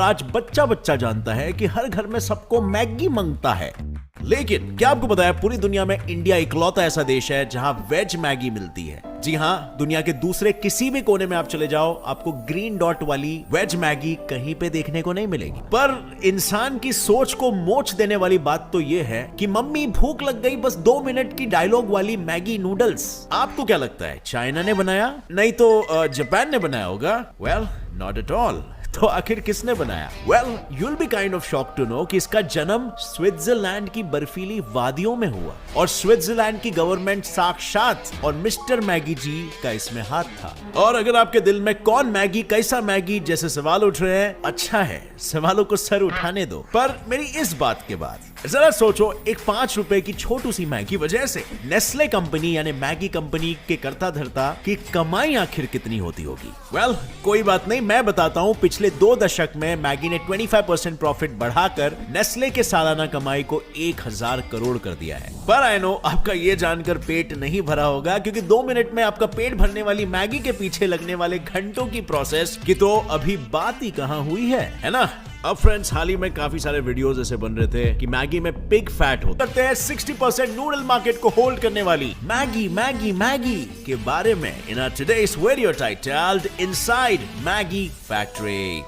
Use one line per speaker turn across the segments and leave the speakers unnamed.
आज बच्चा बच्चा जानता है कि हर घर में सबको मैगी मांगता है। लेकिन क्या आपको पता है पूरी दुनिया में इंडिया इकलौता ऐसा देश है जहां वेज मैगी मिलती है। जी हाँ, दुनिया के दूसरे किसी भी कोने में आप चले जाओ, आपको ग्रीन डॉट वाली वेज मैगी कहीं पे देखने को नहीं मिलेगी। पर इंसान की सोच को मोच देने वाली बात तो ये है कि मम्मी भूख लग गई, बस 2 मिनट की डायलॉग वाली मैगी नूडल्स। आपको क्या लगता है, चाइना ने बनाया? नहीं तो जापान ने बनाया होगा? Well, not at all. तो आखिर किसने बनाया? Well, you'll be kind of shocked to know कि इसका जन्म स्विट्जरलैंड की बर्फीली वादियों में हुआ और स्विट्जरलैंड की गवर्नमेंट साक्षात और मिस्टर मैगी जी का इसमें हाथ था। और अगर आपके दिल में कौन मैगी, कैसा मैगी जैसे सवाल उठ रहे हैं, अच्छा है, सवालों को सर उठाने दो। पर मेरी इस बात के बाद जरा सोचो, एक 5 रुपए की छोटू सी मैगी वजह से नेस्ले कंपनी यानी मैगी कंपनी के कर्ता धर्ता की कमाई आखिर कितनी होती होगी? वेल, कोई बात नहीं, मैं बताता हूँ। पिछले 2 दशक में मैगी ने 25% प्रॉफिट बढ़ाकर नेस्ले के सालाना कमाई को 1000 करोड़ कर दिया है। पर आई नो आपका ये जानकर पेट नहीं भरा होगा, क्योंकि 2 मिनट में आपका पेट भरने वाली मैगी के पीछे लगने वाले घंटों की प्रोसेस की तो अभी बात ही कहां हुई है ना? अब फ्रेंड्स, हाल ही में काफी सारे वीडियोस ऐसे बन रहे थे कि मैगी में पिग फैट होता है। 60% नूडल मार्केट को होल्ड करने वाली मैगी मैगी मैगी के बारे में in today's video titled inside Maggi factory.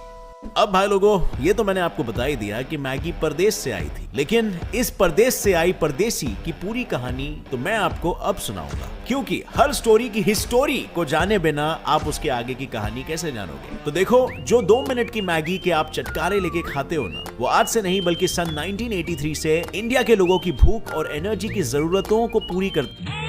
अब भाई लोगों, ये तो मैंने आपको बता ही दिया कि मैगी परदेश से आई थी, लेकिन इस परदेश से आई परदेसी की पूरी कहानी तो मैं आपको अब सुनाऊंगा, क्योंकि हर स्टोरी की हिस्टोरी को जाने बिना आप उसके आगे की कहानी कैसे जानोगे? तो देखो, जो 2 मिनट की मैगी के आप चटकारे लेके खाते हो ना, वो आज से नहीं बल्कि सन 1983 से इंडिया के लोगों की भूख और एनर्जी की जरूरतों को पूरी करती है।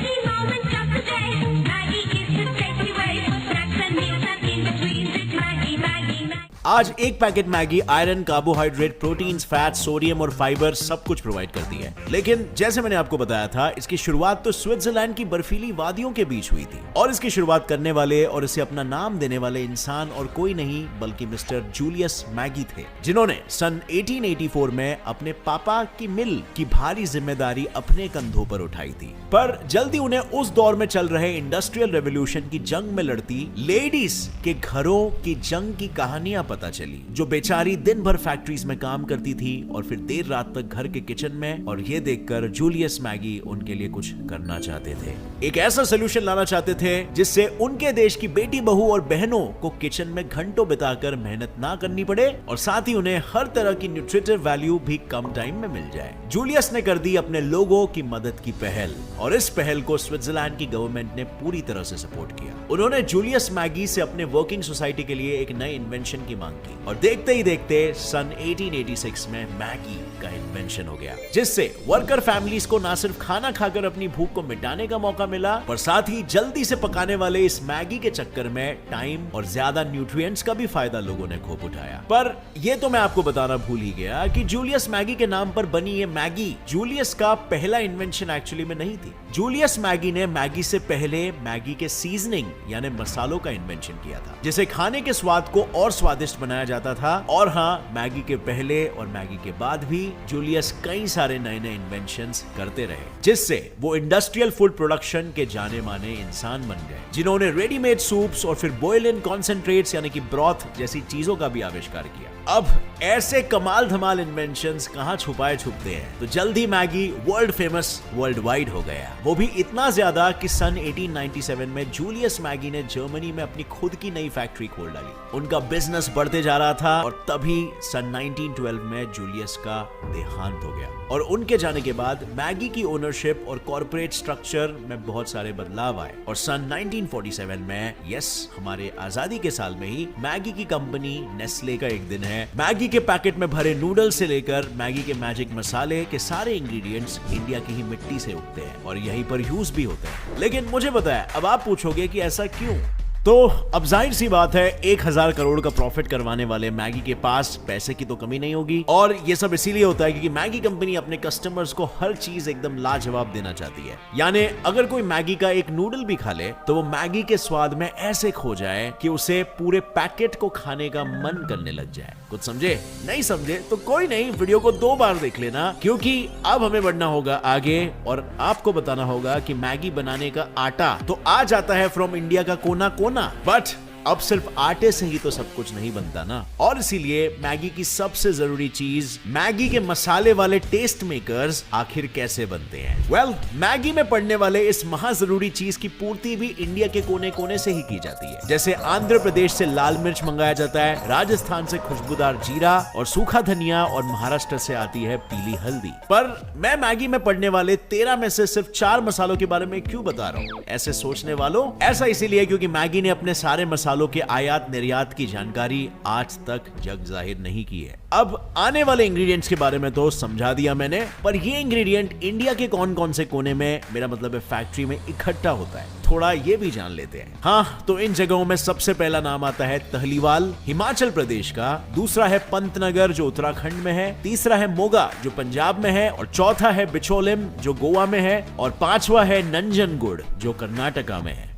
आज एक packet Maggi iron, carbohydrate, proteins, fat, sodium और फाइबर सब कुछ प्रोवाइड करती है। लेकिन जैसे मैंने आपको बताया था, इसकी शुरुआत तो स्विट्जरलैंड की बर्फीली वादियों के बीच हुई थी और इसकी शुरुआत करने वाले और इसे अपना नाम देने वाले इंसान और कोई नहीं बल्कि मिस्टर जूलियस मैगी थे, जिन्होंने सन 1884 में अपने पापा की मिल की भारी जिम्मेदारी अपने कंधों पर उठाई थी। पर जल्दी उन्हें उस दौर में चल रहे इंडस्ट्रियल रेवोल्यूशन की जंग में लड़ती लेडीज के घरों की जंग की कहानियां पता चली, जो बेचारी दिन भर फैक्ट्रीज में काम करती थी और फिर देर रात तक घर के किचन में। और ये देखकर जूलियस मैगी उनके लिए कुछ करना चाहते थे, एक ऐसा सोल्यूशन लाना चाहते थे जिससे उनके देश की बेटी बहू और बहनों को किचन में घंटों बिताकर मेहनत ना करनी पड़े और साथ ही उन्हें हर तरह की न्यूट्रिटिव वैल्यू भी कम टाइम में मिल जाए। जूलियस ने कर दी अपने लोगों की मदद की पहल और इस पहल को स्विट्जरलैंड की गवर्नमेंट ने पूरी तरह से सपोर्ट किया। उन्होंने जूलियस मैगी से अपने वर्किंग सोसाइटी के लिए एक नए इन्वेंशन की मांग की और देखते ही देखते सन 1886 में मैगी का इन्वेंशन हो गया, जिससे वर्कर फैमिलीज को ना सिर्फ खाना खाकर अपनी भूख को मिटाने का मौका मिला, पर साथ ही जल्दी से पकाने वाले इस मैगी के चक्कर में टाइम और ज्यादा न्यूट्रिएंट्स का भी फायदा लोगों ने खूब उठाया। पर यह तो मैं आपको बताना भूल ही गया कि जूलियस मैगी के नाम पर बनी ये मैगी जूलियस का पहला इन्वेंशन एक्चुअली में नहीं थी। जूलियस मैगी ने मैगी से पहले मैगी के सीजनिंग यानी मसालों का इन्वेंशन किया था, जिसे खाने के स्वाद को और स्वादिष्ट बनाया जाता था। और हाँ, मैगी के पहले और मैगी के बाद भी जूलियस कई सारे नए नए इन्वेंशंस करते रहे, जिससे वो इंडस्ट्रियल फूड प्रोडक्शन के जाने माने इंसान बन गए, जिन्होंने रेडीमेड सूप्स और फिर बॉयल इन कॉन्सेंट्रेट्स यानी कि ब्रॉथ जैसी चीजों का भी आविष्कार किया। अब ऐसे कमाल धमाल इन्वेंशंस कहां छुपाए छुपते हैं, तो जल्दी Maggi world famous world wide हो गया, वो भी इतना ज्यादा कि सन 1897 में जूलियस मैगी ने जर्मनी में अपनी खुद की नई फैक्ट्री खोल डाली। उनका बिजनेस बढ़ते जा रहा था और तभी सन 1912 में जूलियस का देहांत हो गया और उनके जाने के बाद मैगी की ओनरशिप और कॉर्पोरेट स्ट्रक्चर में बहुत सारे बदलाव आए और सन 1947 में, यस, हमारे आजादी के साल में ही मैगी की कंपनी नेस्ले का एक दिन है। मैगी के पैकेट में भरे नूडल्स से लेकर मैगी के मैजिक मसाले के सारे इंग्रेडिएंट्स इंडिया की ही मिट्टी से उगते हैं और यहीं पर यूज भी होते हैं। लेकिन मुझे पता है, अब आप पूछोगे कि ऐसा क्यों? तो अब जाहिर सी बात है, 1000 करोड़ का प्रॉफिट करवाने वाले मैगी के पास पैसे की तो कमी नहीं होगी और ये सब इसीलिए होता है क्योंकि मैगी कंपनी अपने कस्टमर्स को हर चीज एकदम लाजवाब देना चाहती है। यानी अगर कोई मैगी का एक नूडल भी खा ले तो वो मैगी के स्वाद में ऐसे खो जाए कि उसे पूरे पैकेट को खाने का मन करने लग जाए। कुछ समझे? नहीं समझे तो कोई नहीं, वीडियो को 2 बार देख लेना, क्योंकि अब हमें बढ़ना होगा आगे और आपको बताना होगा कि मैगी बनाने का आटा तो आ जाता है फ्रॉम इंडिया का कोना कोना, बट अब सिर्फ आटे से ही तो सब कुछ नहीं बनता ना, और इसीलिए मैगी की सबसे जरूरी चीज मैगी के मसाले वाले टेस्ट मेकर्स आखिर कैसे बनते हैं। वेल, मैगी में पड़ने वाले इस महाजरूरी चीज की पूर्ति भी इंडिया के कोने कोने से ही की जाती है। जैसे आंध्र प्रदेश से लाल मिर्च मंगाया जाता है, राजस्थान से खुशबूदार जीरा और सूखा धनिया, और महाराष्ट्र से आती है पीली हल्दी। पर मैं मैगी में पड़ने वाले 13 में से सिर्फ 4 मसालों के बारे में क्यों बता रहा हूँ ऐसे सोचने वालों? ऐसा इसीलिए क्योंकि मैगी ने अपने सारे मसालों के आयात निर्यात की जानकारी आज तक जग जाहिर नहीं की है। अब आने वाले इंग्रेडिएंट्स के बारे में तो समझा दिया मैंने, पर ये इंग्रेडिएंट इंडिया के कौन कौन से कोने में, मेरा मतलब है फैक्ट्री में इकट्ठा होता है, थोड़ा ये भी जान लेते हैं। हाँ, तो इन जगहों में सबसे पहला नाम आता है तहलीवाल, हिमाचल प्रदेश का, दूसरा है पंतनगर जो उत्तराखंड में है, तीसरा है मोगा जो पंजाब में है, और चौथा है बिचोलिम जो गोवा में है, और पांचवा है नंजनगुड जो कर्नाटका में है।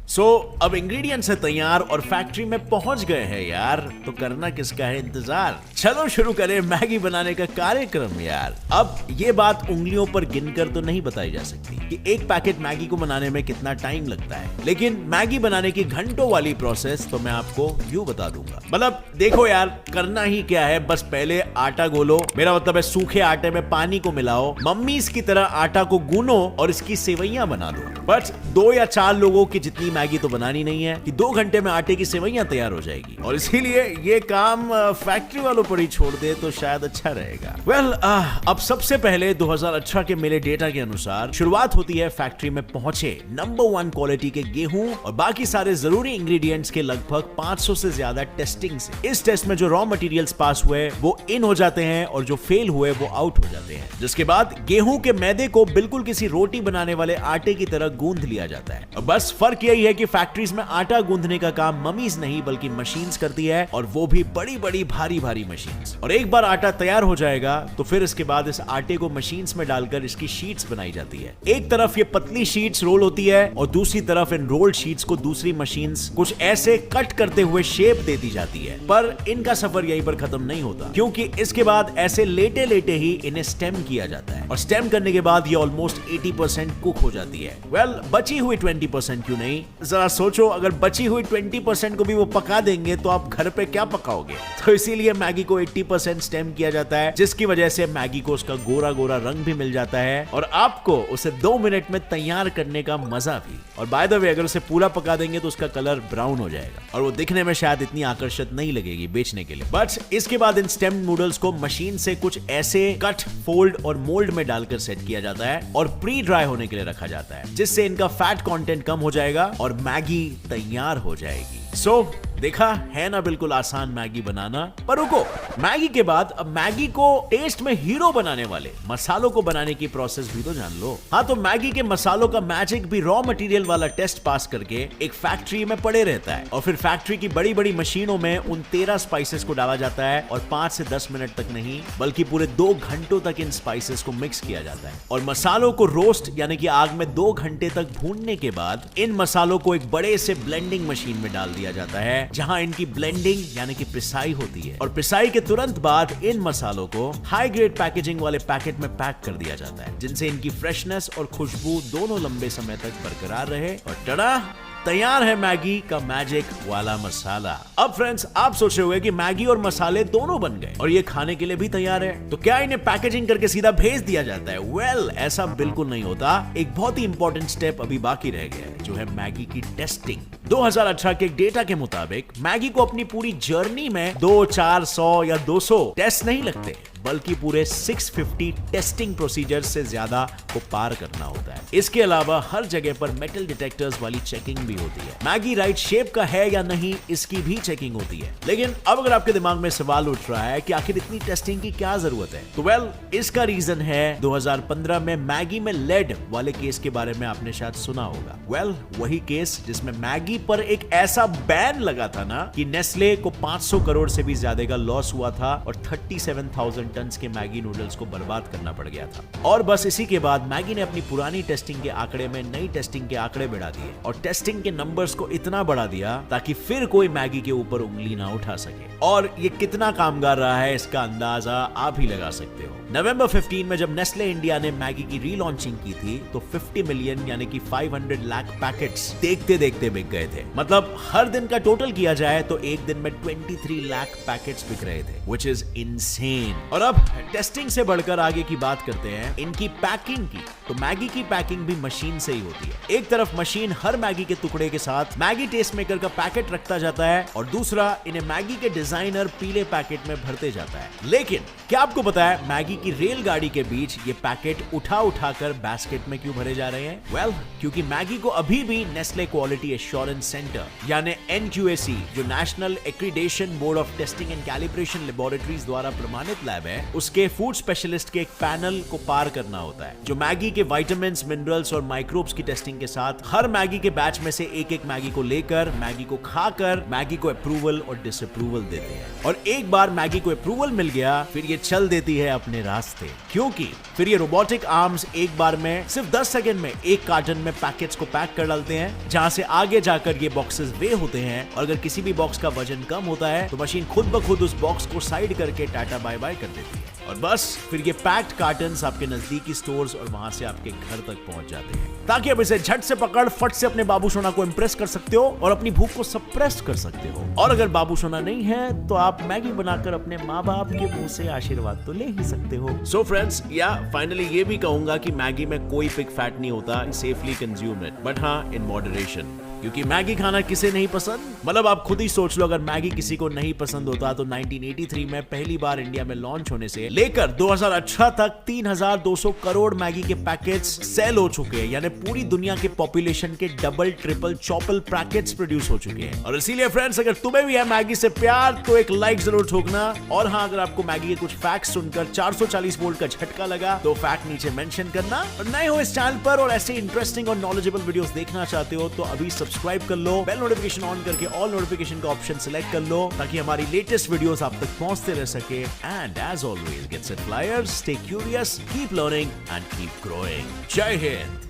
अब इंग्रेडिएंट्स है तैयार और फैक्ट्री में पहुंच गए हैं यार, तो करना किसका है इंतजार। चलो शुरू करें मैगी बनाने का कार्यक्रम यार। अब ये बात उंगलियों पर गिनकर तो नहीं बताई जा सकती कि एक पैकेट मैगी को बनाने में कितना टाइम लगता है, लेकिन मैगी बनाने की घंटों वाली प्रोसेस तो मैं आपको यूं बता दूंगा। मतलब देखो यार, करना ही क्या है, बस पहले आटा गोलो, मेरा मतलब है सूखे आटे में पानी को मिलाओ, मम्मीज की तरह आटा को गूनो और इसकी सेवइयां बना दो। बट 2 या 4 लोगों की जितनी मैगी तो बनानी नहीं है कि 2 घंटे में आटे की सेवइयां तैयार हो जाएगी, और इसीलिए ये काम फैक्ट्री वालों पर ही छोड़ दे तो शायद अच्छा रहेगा। वेल, अब सबसे पहले 2018 के मिले डेटा के अनुसार शुरुआत होती है फैक्ट्री में पहुंचे नंबर 1 क्वालिटी के गेहूं और बाकी सारे जरूरी इंग्रेडिएंट्स के लगभग 500 से ज्यादा टेस्टिंग से। इस टेस्ट में जो रॉ मटेरियल्स पास हुए वो इन हो जाते हैं और जो फेल हुए वो आउट हो जाते हैं, जिसके बाद गेहूं के मैदे को बिल्कुल किसी रोटी बनाने वाले आटे की तरह गूंद लिया जाता है। और बस फर्क यही है कि फैक्ट्रीज में आटा गूंदने का काम मम्मीज नहीं बल्कि मशीन्स करती है, और वो भी बड़ी बड़ी भारी भारी मशीन्स। और एक बार आटा तैयार हो जाएगा तो फिर इसके बाद इस आटे को मशीन्स में डालकर इसकी शीट्स बनाई जाती है। एक तरफ ये पतली शीट्स रोल होती है और दूसरी तरफ इन रोल्ड शीट्स को दूसरी मशीन्स कुछ ऐसे कट करते हुए शेप देती जाती है। पर इनका सफर यहीं पर खत्म नहीं होता, क्योंकि इसके बाद ऐसे लेटे लेटे ही इन्हें स्टेम किया जाता है, और स्टेम करने के बाद ये ऑलमोस्ट 80% कुक हो जाती है। वेल, बची हुई 20% क्यों नहीं, जरा सोचो, अगर बची हुई 20% को भी वो पका देंगे तो आप घर पे क्या पकाओगे। तो इसीलिए मैगी को 80% स्टेम किया जाता है, जिसकी वजह से मैगी को उसका गोरा गोरा रंग भी मिल जाता है और आपको उसे 2 मिनट में तैयार करने का मजा भी। और बाय द वे, अगर उसे पूरा पका देंगे तो उसका कलर ब्राउन हो जाएगा और वो दिखने में शायद इतनी आकर्षित नहीं लगेगी बेचने के लिए। बट इसके बाद इन स्टेम्ड नूडल्स को मशीन से कुछ ऐसे कट, फोल्ड और मोल्ड में डालकर सेट किया जाता है और प्री ड्राई होने के लिए रखा जाता है, जिससे इनका फैट कंटेंट कम हो जाएगा और मैगी तैयार हो जाएगी। देखा है ना, बिल्कुल आसान मैगी बनाना। पर रुको, मैगी के बाद अब मैगी को टेस्ट में हीरो बनाने वाले मसालों को बनाने की प्रोसेस भी तो जान लो। हाँ, तो मैगी के मसालों का मैजिक भी रॉ मटेरियल वाला टेस्ट पास करके एक फैक्ट्री में पड़े रहता है, और फिर फैक्ट्री की बड़ी बड़ी मशीनों में उन 13 स्पाइसेस को डाला जाता है और 5 से 10 मिनट तक नहीं बल्कि पूरे 2 घंटों तक इन स्पाइसेस को मिक्स किया जाता है। और मसालों को रोस्ट यानी कि आग में 2 घंटे तक भूनने के बाद इन मसालों को एक बड़े से ब्लेंडिंग मशीन में डाल दिया जाता है, जहां इनकी ब्लेंडिंग यानी कि पिसाई होती है। और पिसाई के तुरंत बाद इन मसालों को हाई ग्रेड पैकेजिंग वाले पैकेट में पैक कर दिया जाता है, जिनसे इनकी फ्रेशनेस और खुशबू दोनों लंबे समय तक बरकरार रहे। और टड़ा, तैयार है मैगी का मैजिक वाला मसाला। अब फ्रेंड्स, आप सोच रहे होंगे कि मैगी और मसाले दोनों बन गए और ये खाने के लिए भी तैयार है, तो क्या इन्हें पैकेजिंग करके सीधा भेज दिया जाता है? वेल, ऐसा बिल्कुल नहीं होता। एक बहुत ही इंपॉर्टेंट स्टेप अभी बाकी रह गया है, जो है मैगी की टेस्टिंग। 2018 के डेटा के मुताबिक मैगी को अपनी पूरी जर्नी में 200, 400 या 200 टेस्ट नहीं लगते, बल्कि पूरे 650 टेस्टिंग प्रोसीजर से ज्यादा को पार करना होता है। इसके अलावा हर जगह पर मेटल डिटेक्टर्स वाली चेकिंग भी होती है। मैगी राइट शेप का है या नहीं, इसकी भी चेकिंग होती है। लेकिन अब अगर आपके दिमाग में सवाल उठ रहा है कि आखिर इतनी टेस्टिंग की क्या जरूरत है, तो वेल, इसका रीजन है 2015 में मैगी में लेड वाले केस के बारे में आपने शायद सुना होगा। वेल, वही केस जिसमें मैगी पर एक ऐसा बैन लगा था ना कि नेस्ले को 500 करोड़ से भी ज्यादा का लॉस हुआ था और 37,000 टन के मैगी नूडल्स को बर्बाद करना पड़ गया था। और बस इसी के बाद मैगी ने अपनी पुरानी टेस्टिंग के आंकड़े में नई टेस्टिंग के आंकड़े बढ़ा दिए और टेस्टिंग के नंबर्स को इतना बढ़ा दिया ताकि फिर कोई मैगी के ऊपर उंगली ना उठा सके। और ये कितना कामगार रहा है इसका अंदाजा आप ही लगा सकते हो। नवंबर 15 में जब नेस्ले इंडिया ने मैगी की रीलॉन्चिंग की थी तो 50 मिलियन यानी कि 500 लाख पैकेट्स देखते देखते बिक गए थे। मतलब हर दिन का टोटल किया जाए तो एक दिन में 23 लाख पैकेट्स बिक रहे थे, which is insane। और अब टेस्टिंग से बढ़कर आगे की बात करते हैं इनकी पैकिंग की। तो मैगी की पैकिंग भी मशीन से ही होती है। एक तरफ मशीन हर मैगी के टुकड़े के साथ मैगी टेस्ट मेकर का पैकेट रखता जाता है और दूसरा इन्हें मैगी के डिजाइनर पीले पैकेट में भरते जाता है। लेकिन क्या आपको पता है मैगी की रेलगाड़ी के बीच ये पैकेट उठा उठाकर बास्केट में क्यों भरे जा रहे हैं? वेल, क्योंकि मैगी को अभी भी नेस्ले क्वालिटी एश्योरेंस सेंटर यानी NQAC, जो national accreditation board of testing and calibration laboratories द्वारा प्रमाणित लैब है, उसके फूड स्पेशलिस्ट के एक पैनल को पार करना होता है जो मैगी के विटामिन, मिनरल्स और माइक्रोब्स की टेस्टिंग के साथ हर मैगी के बैच में से एक एक मैगी को लेकर मैगी को खाकर मैगी को अप्रूवल और डिसअप्रूवल देते हैं। और एक बार मैगी को अप्रूवल मिल गया फिर ये चल देती है अपने रास्ते, क्योंकि फिर ये रोबोटिक आर्म्स एक बार में सिर्फ 10 सेकंड में एक कार्टन में पैकेट्स को पैक कर डालते हैं, जहां से आगे जाकर ये बॉक्सेस वे होते हैं और अगर किसी भी बॉक्स का वजन कम होता है तो मशीन खुद ब खुद उस बॉक्स को साइड करके टाटा बाय बाय कर देती है और बस फिर ये पैक्ड कार्टन्स आपके नजदीकी स्टोर्स और वहां से आपके घर तक पहुंच जाते हैं, ताकि अब इसे झट से पकड़ फट से अपने बाबू सोना को इंप्रेस कर सकते हो और अपनी भूख को सप्रेस कर सकते हो। और अगर बाबू सोना नहीं है तो आप मैगी बनाकर अपने माँ बाप के मुंह से आशीर्वाद तो ले ही सकते हो। सो फ्रेंड्स, या फाइनली ये भी कहूंगा कि मैगी में कोई पिग फैट नहीं होता, सेफली कंज्यूम इट, बट हाँ इन मॉडरेशन, क्योंकि मैगी खाना किसे नहीं पसंद। मतलब आप खुद ही सोच लो, अगर मैगी किसी को नहीं पसंद होता तो 1983 में पहली बार इंडिया में लॉन्च होने से लेकर 2018 तक 3200 करोड़ मैगी के पैकेट्स सेल हो चुके हैं, यानी पूरी दुनिया के पॉपुलेशन के double triple Chaupal packets produce हो चुके हैं। और इसीलिए फ्रेंड्स, अगर तुम्हें भी है मैगी से प्यार तो एक लाइक जरूर ठोकना। और हाँ, अगर आपको मैगी के कुछ फैक्ट्स सुनकर 440 वोल्ट का झटका लगा तो फैक्ट नीचे मेंशन करना। और नए हो इस चैनल पर और ऐसे इंटरेस्टिंग और नॉलेजेबल वीडियोस देखना चाहते हो तो अभी सब्सक्राइब कर लो, बेल नोटिफिकेशन ऑन करके ऑल नोटिफिकेशन का ऑप्शन सिलेक्ट कर लो ताकि हमारी लेटेस्ट वीडियोस आप तक पहुंचते रह सके। And as always, gets it flyers, stay curious, keep learning and keep growing. जय हिंद।